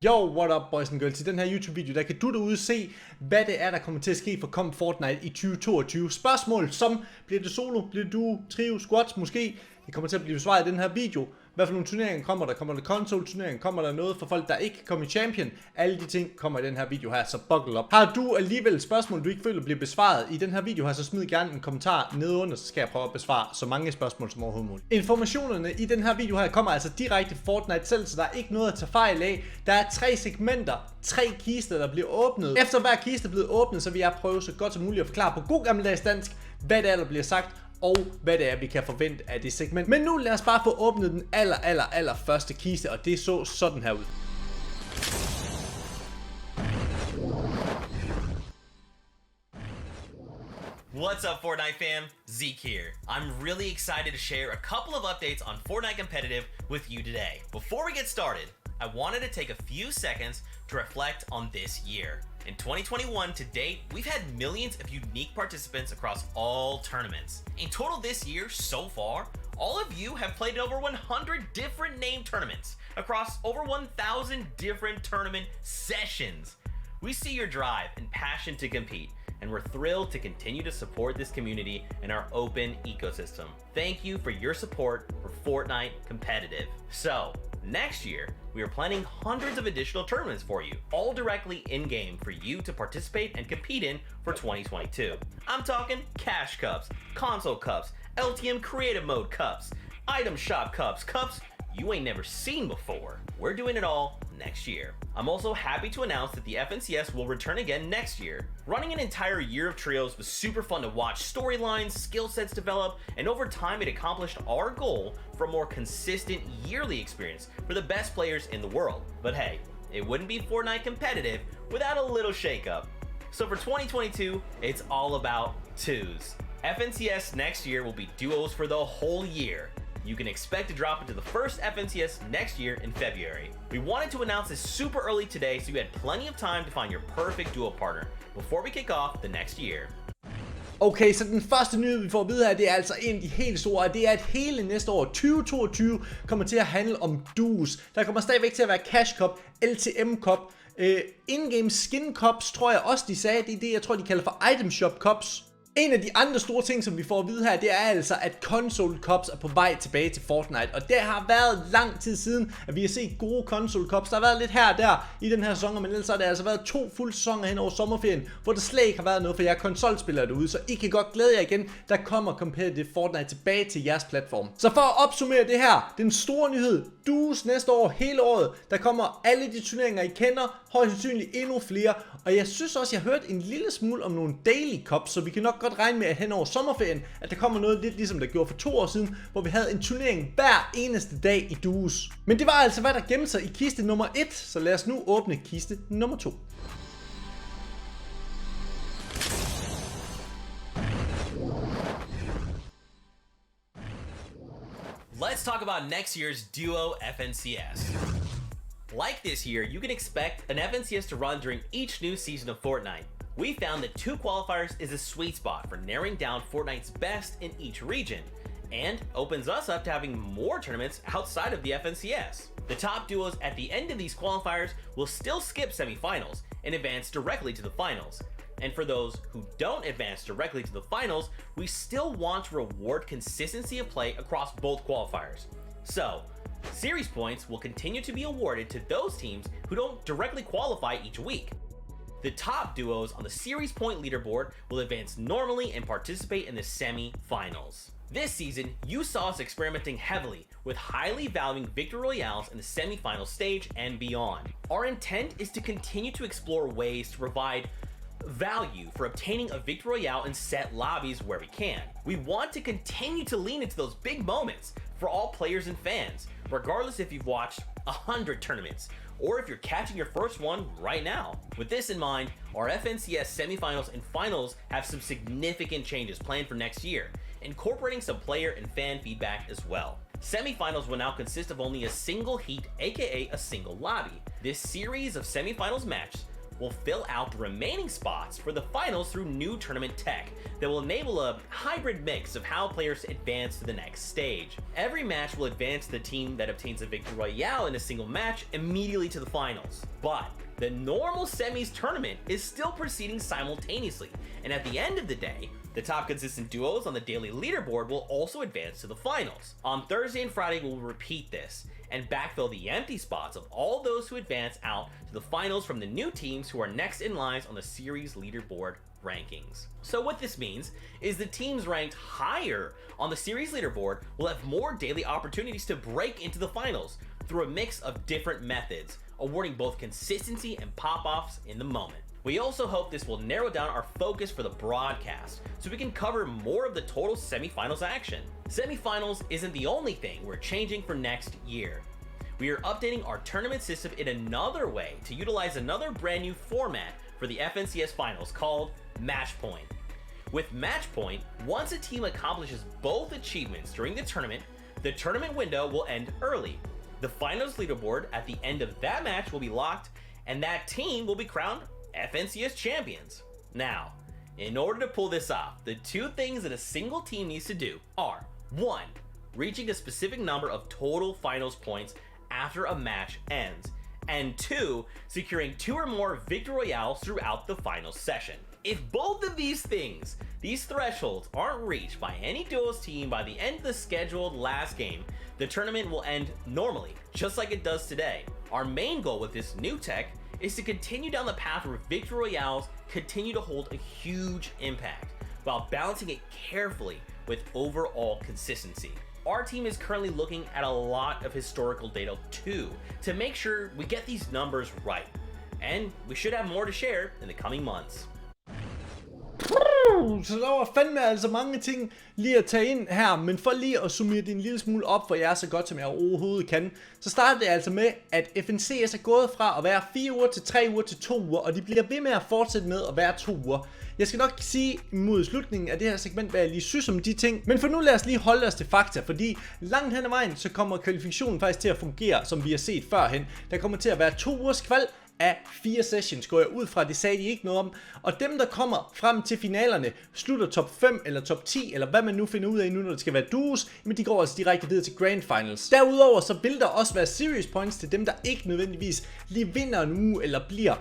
Yo, what up boys and girls? I den her YouTube-video, der kan du derude se, hvad det er, der kommer til at ske for KOMMER Fortnite i 2022. Spørgsmål som, bliver det solo, bliver det duo, trio, squads måske? Det kommer til at blive besvaret i den her video. Hvad for nogle turneringer kommer der? Kommer der console-turneringer? Kommer der noget for folk, der ikke kommer i champion? Alle de ting kommer i den her video her, så buckle up. Har du alligevel et spørgsmål, du ikke føler bliver besvaret i den her video her, så smid gerne en kommentar nedenunder, så skal jeg prøve at besvare så mange spørgsmål som overhovedet muligt. Informationerne i den her video her kommer altså direkte fra Fortnite selv, så der er ikke noget at tage fejl af. Der er 3 segmenter, 3 kister, der bliver åbnet. Efter hver kiste er blevet åbnet, så vil jeg prøve så godt som muligt at forklare på god gammeldags dansk, hvad det er, der bliver sagt, og hvad det er, vi kan forvente af det segment. Men nu lad os bare få åbnet den aller første kiste, og det så sådan her ud. What's up, Fortnite fam? Zeke here. I'm really excited to share a couple of updates on Fortnite Competitive with you today. Before we get started, I wanted to take a few seconds to reflect on this year. In 2021 to date, we've had millions of unique participants across all tournaments. In total this year, so far, all of you have played in over 100 different named tournaments across over 1,000 different tournament sessions. We see your drive and passion to compete, and we're thrilled to continue to support this community and our open ecosystem. Thank you for your support for Fortnite Competitive. So, next year, we are planning hundreds of additional tournaments for you, all directly in-game for you to participate and compete in for 2022. I'm talking Cash Cups, Console Cups, LTM Creative Mode Cups, Item Shop Cups, cups you ain't never seen before. We're doing it all next year. I'm also happy to announce that the FNCS will return again next year. Running an entire year of trios was super fun to watch storylines, skill sets develop, and over time it accomplished our goal for a more consistent yearly experience for the best players in the world. But hey, it wouldn't be Fortnite Competitive without a little shakeup. So for 2022, it's all about twos. FNCS next year will be duos for the whole year. You can expect to drop into the first FNCS next year in February. We wanted to announce this super early today so you had plenty of time to find your perfect duo partner before we kick off the next year. Okay, så den første nyhed, vi får at vide her, det er altså en af de helt store, og det er, at hele næste år, 2022, kommer til at handle om duos. Der kommer stadigvæk til at være Cash Cup, LTM Cup, in-game Skin Cups, tror jeg også, de sagde. Det er det, jeg tror, de kalder for Item Shop Cups. En af de andre store ting, som vi får at vide her, det er altså, at Console Cups er på vej tilbage til Fortnite. Og det har været lang tid siden, at vi har set gode Console Cups. Der har været lidt her og der i den her sæson, men ellers har det altså været 2 fulde sæsoner hen over sommerferien, hvor der slet ikke har været noget for jer konsolspillere derude. Så I kan godt glæde jer igen, der kommer Competitive Fortnite tilbage til jeres platform. Så for at opsummere det her, den store nyhed, duos næste år, hele året, der kommer alle de turneringer, I kender, højst sandsynligt endnu flere. Og jeg synes også, jeg har hørt en lille smule om nogle Daily Cups, så vi kan nok godt regne med, at hen over sommerferien, at der kommer noget lidt ligesom der gjorde for 2 år siden, hvor vi havde en turnering hver eneste dag i duos. Men det var altså, hvad der gemte sig i kiste nummer 1, så lad os nu åbne kiste nummer 2. Let's talk about next year's Duo FNCS. Like this year, you can expect an FNCS to run during each new season of Fortnite. We found that 2 qualifiers is a sweet spot for narrowing down Fortnite's best in each region, and opens us up to having more tournaments outside of the FNCS. The top duos at the end of these qualifiers will still skip semifinals and advance directly to the finals. And for those who don't advance directly to the finals, we still want to reward consistency of play across both qualifiers. So, series points will continue to be awarded to those teams who don't directly qualify each week. The top duos on the series point leaderboard will advance normally and participate in the semi-finals. This season, you saw us experimenting heavily with highly valuing Victory Royales in the semi-final stage and beyond. Our intent is to continue to explore ways to provide value for obtaining a Victory Royale in set lobbies where we can. We want to continue to lean into those big moments for all players and fans, regardless if you've watched 100 tournaments or if you're catching your first one right now. With this in mind, our FNCS semifinals and finals have some significant changes planned for next year, incorporating some player and fan feedback as well. Semifinals will now consist of only a single heat, aka a single lobby. This series of semifinals matches will fill out the remaining spots for the finals through new tournament tech that will enable a hybrid mix of how players advance to the next stage. Every match will advance the team that obtains a victory royale in a single match immediately to the finals. But the normal semis tournament is still proceeding simultaneously, and at the end of the day, the top consistent duos on the daily leaderboard will also advance to the finals. On Thursday and Friday, we'll repeat this and backfill the empty spots of all those who advance out to the finals from the new teams who are next in lines on the series leaderboard rankings. So what this means is the teams ranked higher on the series leaderboard will have more daily opportunities to break into the finals through a mix of different methods, awarding both consistency and pop-offs in the moment. We also hope this will narrow down our focus for the broadcast so we can cover more of the total semifinals action. Semifinals isn't the only thing we're changing for next year. We are updating our tournament system in another way to utilize another brand new format for the FNCS finals called Match Point. With Match Point, once a team accomplishes both achievements during the tournament window will end early. The finals leaderboard at the end of that match will be locked, and that team will be crowned FNCS champions. Now, in order to pull this off, the two things that a single team needs to do are 1. Reaching a specific number of total finals points after a match ends, and 2. Securing 2 or more victory royales throughout the final session. If both of these thresholds aren't reached by any duos team by the end of the scheduled last game, the tournament will end normally, just like it does today. Our main goal with this new tech is to continue down the path where victory royales continue to hold a huge impact, while balancing it carefully with overall consistency. Our team is currently looking at a lot of historical data too, to make sure we get these numbers right, and we should have more to share in the coming months. Så der var fandme altså mange ting lige at tage ind her, men for lige at summere det en lille smule op for jer så godt som jeg overhovedet kan, så starter det altså med, at FNCS er gået fra at være 4 uger til 3 uger til 2 uger, og de bliver ved med at fortsætte med at være 2 uger. Jeg skal nok sige mod slutningen af det her segment, hvad jeg lige synes om de ting, men for nu lad os lige holde os til fakta, fordi langt hen ad vejen, så kommer kvalifikationen faktisk til at fungere, som vi har set førhen. Der kommer til at være 2 ugers kval af 4 sessions, går jeg ud fra, det sagde de ikke noget om. Og dem, der kommer frem til finalerne, slutter top 5 eller top 10, eller hvad man nu finder ud af nu, når det skal være duos, men de går altså direkte videre til Grand Finals. Derudover så vil der også være series points til dem, der ikke nødvendigvis lige vinder en uge, eller bliver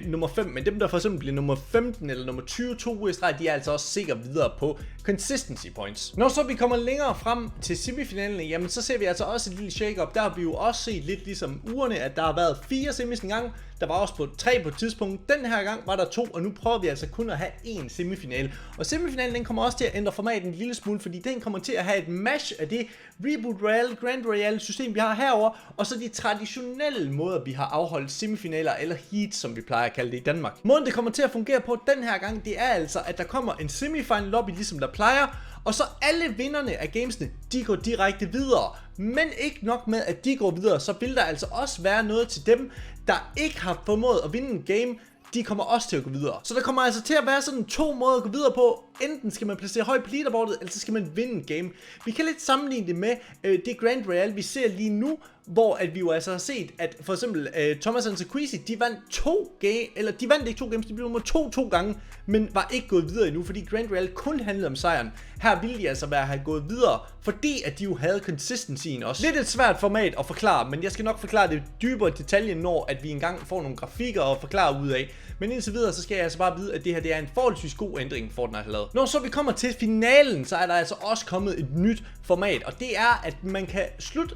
nummer 5, men dem, der for eksempel bliver nummer 15 eller nummer 20 2 uger i streg, de er altså også sikkert videre på consistency points. Når så vi kommer længere frem til semifinalerne, jamen så ser vi altså også et lille shake-up. Der har vi jo også set lidt ligesom ugerne, at der har været 4 semis en gang. Der var også på 3 på et tidspunkt. Den her gang var der 2, og nu prøver vi altså kun at have 1 semifinale. Og semifinalen den kommer også til at ændre formatet en lille smule, fordi den kommer til at have et mash af det Reboot Royale, Grand Royale system, vi har herover, og så de traditionelle måder, vi har afholdt semifinaler eller heat, som vi plejer at kalde det i Danmark. Måden det kommer til at fungere på den her gang, det er altså, at der kommer en semifinal lobby, ligesom der plejer, og så alle vinderne af gamesene, de går direkte videre. Men ikke nok med, at de går videre, så vil der altså også være noget til dem, der ikke har formået at vinde en game. De kommer også til at gå videre. Så der kommer altså til at være sådan 2 måder at gå videre på. Enten skal man placere højt på leaderboardet, eller så skal man vinde en game. Vi kan lidt sammenligne det med det Grand Royale, vi ser lige nu, hvor at vi jo altså har set, at for eksempel Thomas og Queasy, de vandt 2 games, eller de vandt ikke 2 games, de blev nummer 2 gange, men var ikke gået videre endnu, fordi Grand Royale kun handlede om sejren. Her ville de altså have gået videre, fordi at de jo havde consistencyen også. Lidt et svært format at forklare, men jeg skal nok forklare det dybere i detaljen, når at vi engang får nogle grafikker og forklare ud af. Men indtil videre, så skal jeg altså bare vide, at det her det er en forholdsvis god ændring, Fortnite har lavet. Når så vi kommer til finalen, så er der altså også kommet et nyt format, og det er, at man kan slutte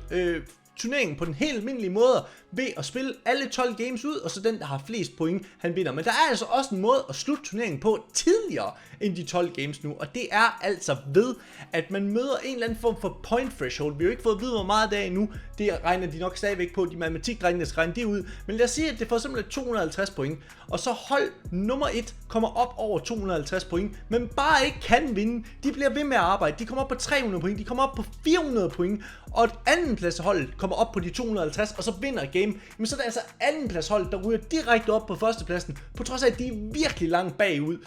turneringen på den helt almindelige måde ved at spille alle 12 games ud, og så den, der har flest point, han vinder. Men der er altså også en måde at slutte turneringen på tidligere end de 12 games nu, og det er altså ved, at man møder en eller anden form for point threshold. Vi har jo ikke fået at vide, hvor meget der er endnu. Det regner de nok stadigvæk på, de matematikdrengene, der skal regne det ud. Men lad os sige, at det for eksempel er 250 point, og så hold nummer 1 kommer op over 250 point, men bare ikke kan vinde. De bliver ved med at arbejde. De kommer op på 300 point, de kommer op på 400 point, og et andenpladshold kommer op på de 250, og så vinder game. Men så er der altså andenpladshold, der ryger direkte op på førstepladsen, på trods af, at de er virkelig langt bagud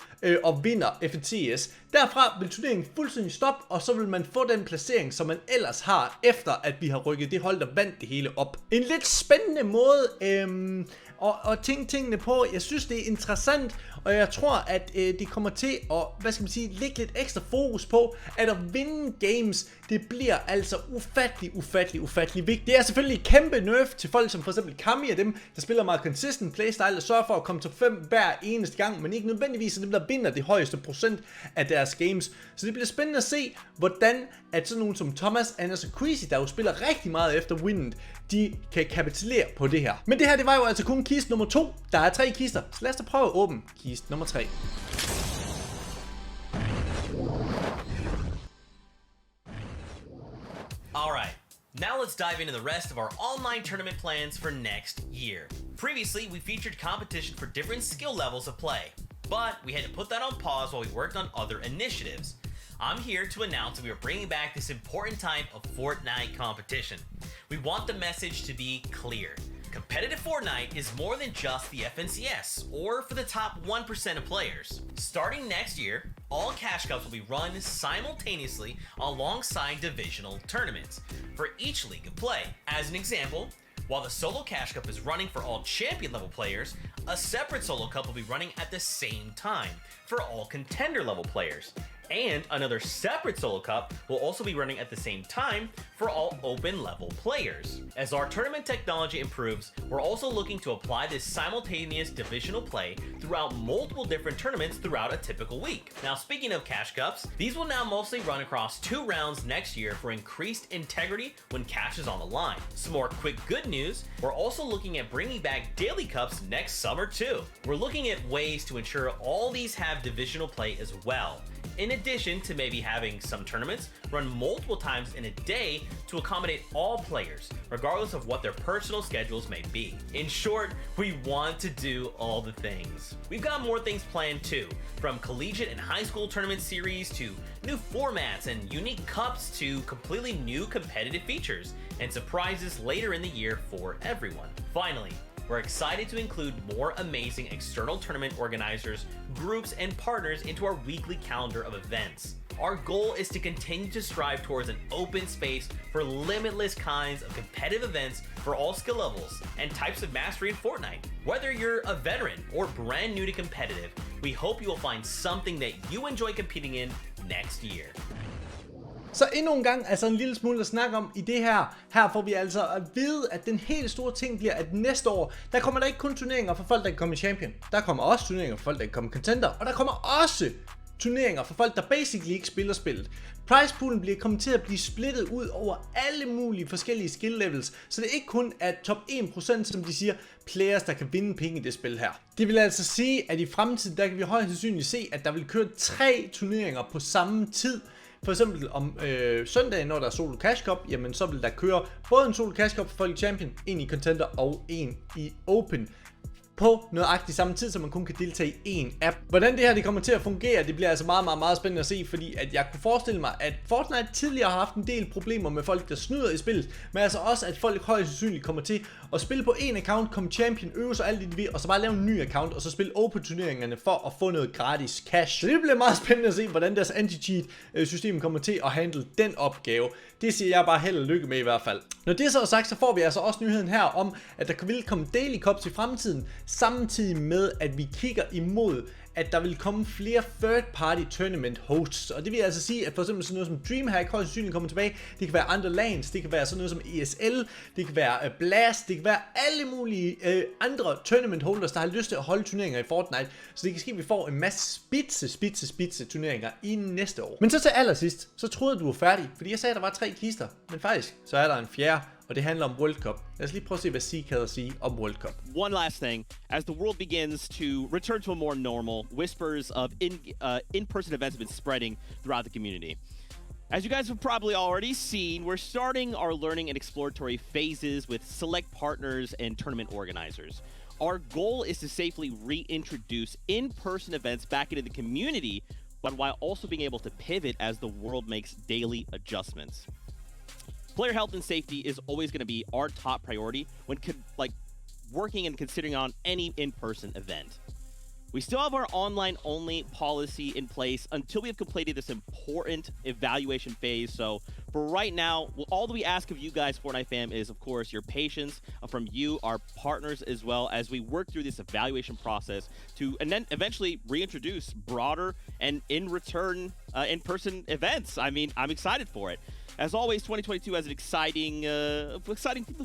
og vinder FNCS. Derfra vil turneringen fuldstændig stoppe, og så vil man få den placering, som man ellers har, efter at vi har rykket det hold, der vandt det hele op. En lidt spændende måde og tænke tingene på. Jeg synes, det er interessant, og jeg tror, at det kommer til at, hvad skal man sige, lægge lidt ekstra fokus på, at vinde games, det bliver altså ufattelig vigtigt. Det er selvfølgelig et kæmpe nerf til folk som for eksempel KOMMER, dem der spiller meget consistent playstyle og sørger for at komme top 5 hver eneste gang, men ikke nødvendigvis dem der vinder det højeste procent af deres games. Så det bliver spændende at se, hvordan at sådan nogen som Thomas, Anders og Queasy, der jo spiller rigtig meget efter winnet, de kan kapitulere på det her. Men det her, det var jo altså kun kiste nummer 2. Der er 3 kister, så lad os da prøve at åbne kiste nummer 3. Alright, now let's dive into the rest of our online tournament plans for next year. Previously, we featured competition for different skill levels of play, but we had to put that on pause while we worked on other initiatives. I'm here to announce that we are bringing back this important type of Fortnite competition. We want the message to be clear. Competitive Fortnite is more than just the FNCS, or for the top 1% of players. Starting next year, all cash cups will be run simultaneously alongside divisional tournaments for each league of play. As an example, while the solo cash cup is running for all champion level players, a separate solo cup will be running at the same time for all contender level players. And another separate solo cup will also be running at the same time for all open level players. As our tournament technology improves, we're also looking to apply this simultaneous divisional play throughout multiple different tournaments throughout a typical week. Now, speaking of cash cups, these will now mostly run across 2 rounds next year for increased integrity when cash is on the line. Some more quick good news, we're also looking at bringing back daily cups next summer too. We're looking at ways to ensure all these have divisional play as well, in addition to maybe having some tournaments run multiple times in a day to accommodate all players, regardless of what their personal schedules may be. In short, we want to do all the things. We've got more things planned too, from collegiate and high school tournament series to new formats and unique cups to completely new competitive features and surprises later in the year for everyone. Finally, we're excited to include more amazing external tournament organizers, groups, and partners into our weekly calendar of events. Our goal is to continue to strive towards an open space for limitless kinds of competitive events for all skill levels and types of mastery in Fortnite. Whether you're a veteran or brand new to competitive, we hope you will find something that you enjoy competing in next year. Så endnu en gang, altså en lille smule at snakke om i det her. Her får vi altså at vide, at den helt store ting bliver, at næste år, der kommer der ikke kun turneringer for folk, der kan komme i champion. Der kommer også turneringer for folk, der kan komme i contender. Og der kommer også turneringer for folk, der basically ikke spiller spillet. Pricepoolen bliver kommet til at blive splittet ud over alle mulige forskellige skill levels, så det er ikke kun at top 1%, som de siger, players, der kan vinde penge i det spil her. Det vil altså sige, at i fremtiden, der kan vi højst sandsynligt se, at der vil køre 3 turneringer på samme tid. For eksempel om søndagen, når der er solo cash cup, jamen så vil der køre både en solo cash cup for folk i champion, en i contender og en i open. På nøjagtigt samme tid, så man kun kan deltage i en app. Hvordan det her det kommer til at fungere, det bliver altså meget spændende at se, fordi at jeg kunne forestille mig, at Fortnite tidligere har haft en del problemer med folk, der snyder i spillet, men altså også, at folk højst sandsynligt kommer til at spille på en account, komme champion, øve sig alt det de vil, og så bare lave en ny account, og så spille open turneringerne for at få noget gratis cash. Så det bliver meget spændende at se, hvordan deres anti-cheat system kommer til at handle den opgave. Det siger jeg bare held og lykke med i hvert fald. Når det så er sagt, så får vi altså også nyheden her om, at der vil komme daily cups i fremtiden, samtidig med, at vi kigger imod, at der vil komme flere third-party tournament hosts. Og det vil altså sige, at for eksempel sådan noget som DreamHack højst sandsynligt kommer tilbage. Det kan være andre lands, det kan være sådan noget som ESL, det kan være Blast, det kan være alle mulige andre tournament holders, der har lyst til at holde turneringer i Fortnite. Så det kan ske, at vi får en masse spidse turneringer i næste år. Men så til allersidst, så troede du var færdig, fordi jeg sagde, at der var 3 kister. Men faktisk, så er der en fjerde. Og det handler om World Cup. Lad os lige prøve at se, hvad Zeke havde at sige om World Cup. One last thing. As the world begins to return to a more normal, whispers of in-person events have been spreading throughout the community. As you guys have probably already seen, we're starting our learning and exploratory phases with select partners and tournament organizers. Our goal is to safely reintroduce in-person events back into the community, but while also being able to pivot as the world makes daily adjustments. Player health and safety is always going to be our top priority when working and considering on any in-person event. We still have our online-only policy in place until we have completed this important evaluation phase. So for right now, all that we ask of you guys, Fortnite fam, is of course your patience from you, our partners, as well as we work through this evaluation process and then eventually reintroduce broader and in return in-person events. I mean, I'm excited for it. As always, 2022 has an exciting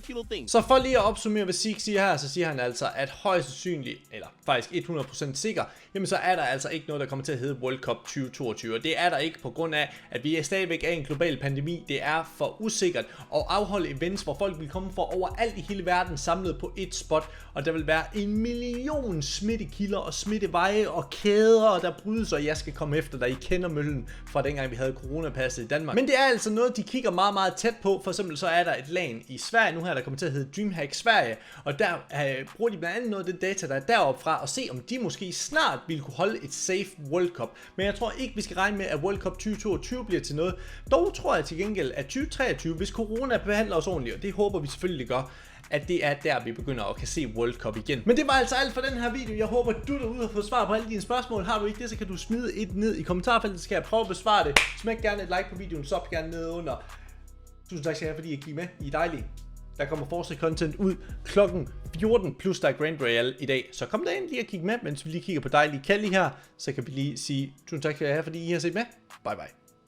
few things. Så for lige at opsummere, hvad Zeke siger her, så siger han altså, at højst sandsynligt, eller faktisk 100% sikker, jamen så er der altså ikke noget, der kommer til at hedde World Cup 2022. Og det er der ikke på grund af, at vi stadigvæk er i en global pandemi. Det er for usikkert at afholde events, hvor folk vil komme fra overalt i hele verden samlet på et spot. Og der vil være 1 million smittekilder og smitteveje og kæder, der brydes, og jeg skal komme efter dig. I kender møllen fra dengang vi havde coronapasset i Danmark. Men det er altså noget, de kigger meget, meget tæt på. For eksempel så er der et LAN i Sverige nu her, der kommer til at hedde DreamHack Sverige. Og der bruger de blandt andet noget af det data, der er deroppe fra, og se om de måske snart vil kunne holde et safe World Cup. Men jeg tror ikke, vi skal regne med, at World Cup 2022 bliver til noget. Dog tror jeg til gengæld, at 2023, hvis corona behandler os ordentligt, og det håber vi selvfølgelig gør, at det er der, vi begynder at kan se World Cup igen. Men det var altså alt for den her video. Jeg håber, du derude har fået svar på alle dine spørgsmål. Har du ikke det, så kan du smide et ned i kommentarfeltet, så skal jeg prøve at besvare det. Smæk gerne et like på videoen, så gerne nede under. Tusind tak skal jeg have, fordi I gik med. I er dejlige. Der kommer Forza content ud klokken 14, plus der er Grand Royale i dag. Så kom derind lige og kig med, mens vi lige kigger på dejlige Kalli her. Så kan vi lige sige tusind tak skal jeg have, fordi I har set med. Bye bye.